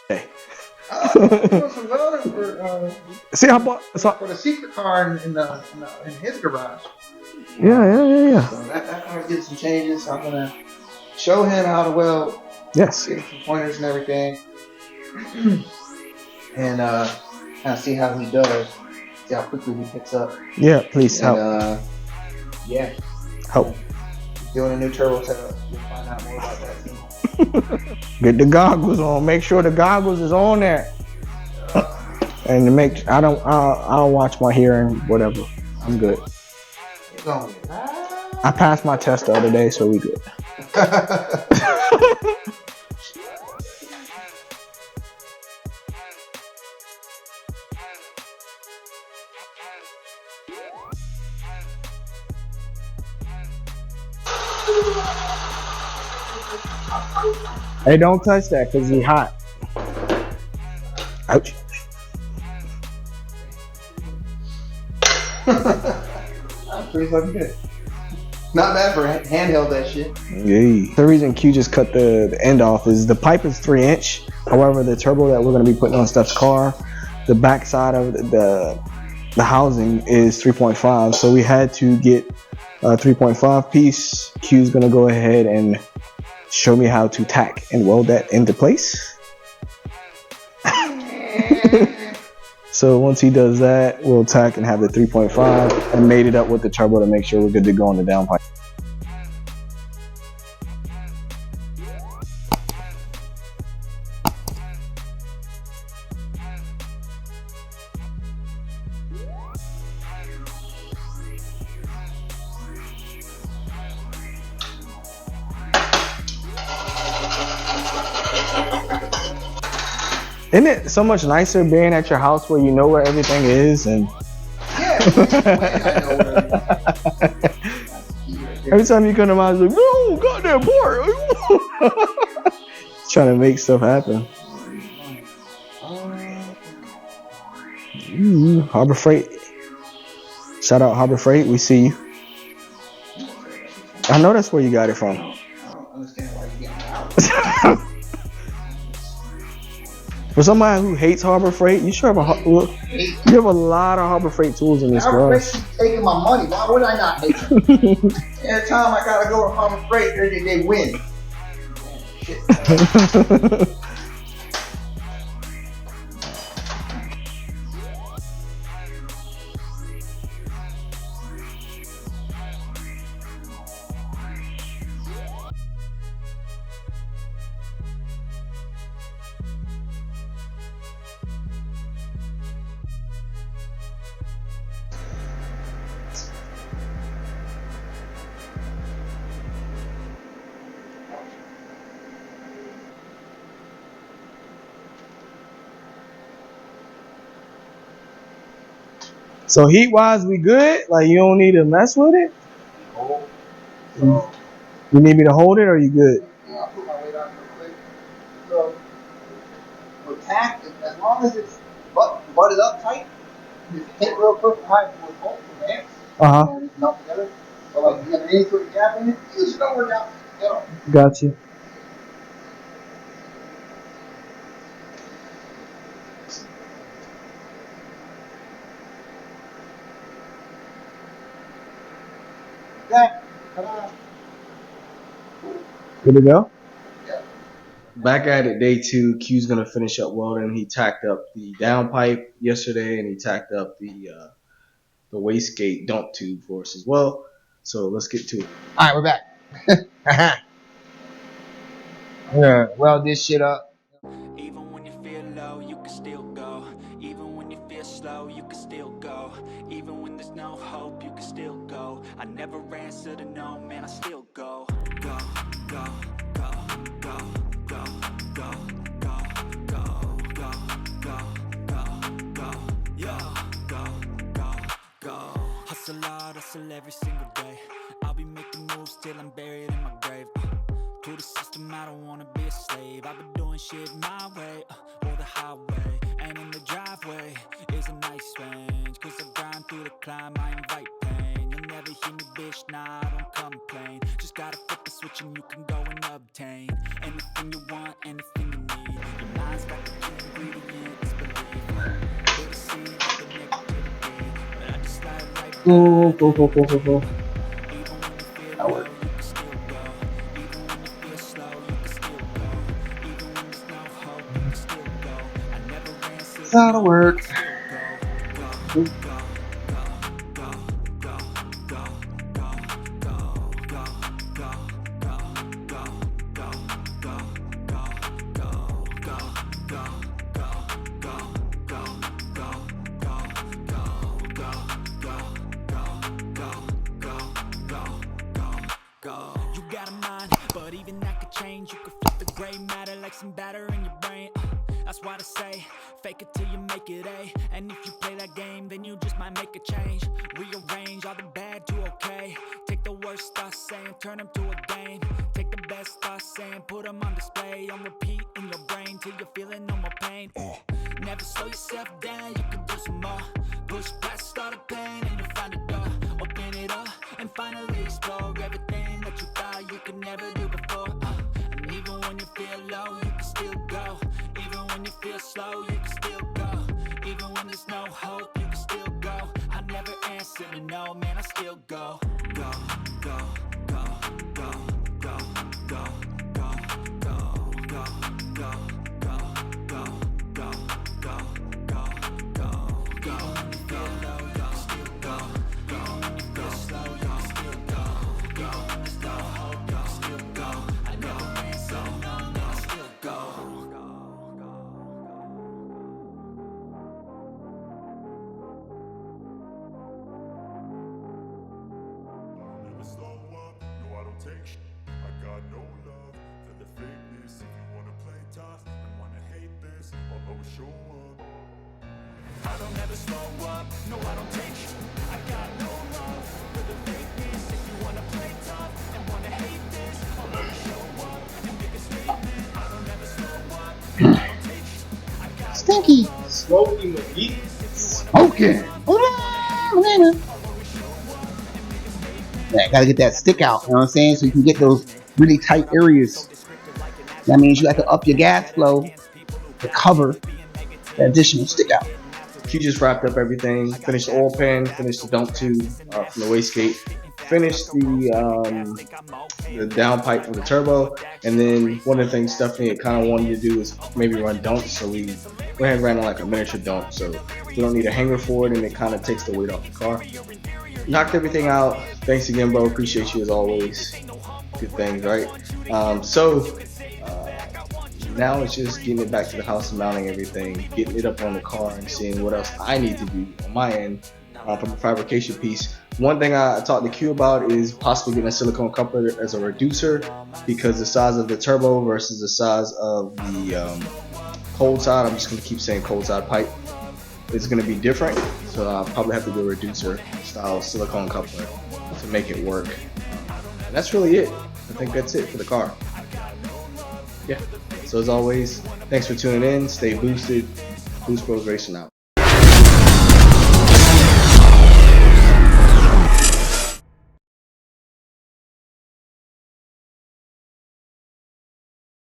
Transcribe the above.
Hey. Doing some welding for See, I bought. for the secret car in his garage. Yeah. So that car gets some changes. So I'm gonna show him how to weld. Yes. Give him some pointers and everything, and kind of see how he does. See how quickly he picks up. Yeah, please help. And yeah, Help. doing a new turbo setup. We'll find out more about that soon. Get the goggles on. Make sure the goggles is on there. And to make I'll watch my hearing, whatever. I'm good. It's going. I passed my test the other day, so we good. Hey, don't touch that because he's hot. Ouch. That's pretty fucking good. Not bad for handheld that shit. Yay. The reason Q just cut the end off is the pipe is 3-inch. However, the turbo that we're going to be putting on Steph's car, the back side of the housing is 3.5. So we had to get a 3.5 piece. Q's going to go ahead and show me how to tack and weld that into place. So once he does that, we'll tack and have the 3.5 and mate it up with the turbo to make sure we're good to go on the downpipe. Isn't it so much nicer being at your house where you know where everything is and every time you come to my house, like, no, goddamn part. Trying to make stuff happen. Harbor Freight. Shout out Harbor Freight. We see you. I know that's where you got it from. I don't understand why you getting out. For somebody who hates Harbor Freight, you sure have you have a lot of Harbor Freight tools in this Harbor garage. Freight keeps taking my money. Why would I not hate them? Every time I gotta go to Harbor Freight, they win. Shit. So heat wise, we good? Like you don't need to mess with it? So, You need me to hold it or you good? I'll put my weight on real quick. So, with tack, as long as it's butted up tight, you hit real quick behind with both the lamps. And it's melt together. So, like, you get any sort of gap in it, you just don't work out. Got you. Good to go? Yeah. Back at it, day 2. Q's gonna finish up welding. He tacked up the downpipe yesterday, and he tacked up the wastegate dump tube for us as well. So let's get to it. All right, we're back. I'm gonna weld this shit up. Even when you feel low, you can still go. Even when you feel slow, you can still go. Even when there's no hope, you can still go. I never answer to no, man, I still go. Go, go, go, go, go, go, go, go, go, go, go, go, yo, go, go, go. Hustle hard, hustle every single day. I'll be making moves till I'm buried in my grave. To the system, I don't wanna be a slave. I've been doing shit my way, or the highway. And in the driveway is a nice range. Cause I grind through the climb, I invite pain. You'll never hear me, bitch, nah, I don't complain. Just gotta flip the switch and you can go and obtain anything you want, anything you need. Your mind's got the Go. That worked. That'll work. You got a mind, but even that could change. You could flip the gray matter like some batter in your brain. That's why I say, fake it till you make it A. And if you play that game, then you just might make a change. Rearrange all the bad to okay. Take the worst thoughts saying, turn them to a game. Take the best thoughts saying, put them on display. On repeat in your brain till you're feeling no more pain. Never slow yourself down, you can do some more. Push past all the pain and you'll find a door. Open it up and finally explore everything that you thought you could never do before. And even when you feel low, you can still go. Even when you feel slow, you can still go. Even when there's no hope, you can still go. I never answer to no, man, I still go. Go, go, go, go, go, go, go, go, go, go, go, go, go, go, go, go, go. When you feel low, you can still go. Even when you feel slow, you can still go. Even when there's no hope, you can still go. I never answer to no, man, I still go. Never slow up, no I don't take sh**. I got no love for the fakeness. If you wanna play tough and wanna hate this, I'll always show up. I don't ever slow up, no I don't take sh**. I got no love for the fakeness. If you wanna play tough and wanna hate this, I'll always show up and make a statement. I don't ever slow up, no I don't take sh**. I got Stinky. Smoking the heat. Smoking. Yeah, gotta get that stick out, you know what I'm saying? So you can get those really tight areas. That means you have to up your gas flow to cover the additional stick out. Q just wrapped up everything. Finished the oil pan. Finished the dump tube from the wastegate. Finished the downpipe from the turbo. And then one of the things Stephanie had kind of wanted to do is maybe run dumps. So we went ahead and ran like a miniature dump. So we don't need a hanger for it, and it kind of takes the weight off the car. Knocked everything out. Thanks again, bro. Appreciate you as always. Good things, right? Now it's just getting it back to the house and mounting everything, getting it up on the car and seeing what else I need to do on my end from the fabrication piece. One thing I talked to Q about is possibly getting a silicone coupler as a reducer, because the size of the turbo versus the size of the cold side, I'm just going to keep saying cold side pipe, is going to be different. So I'll probably have to do a reducer style silicone coupler to make it work. And that's really it. I think that's it for the car. Yeah. So as always, thanks for tuning in. Stay boosted. Boost Bros Racing out.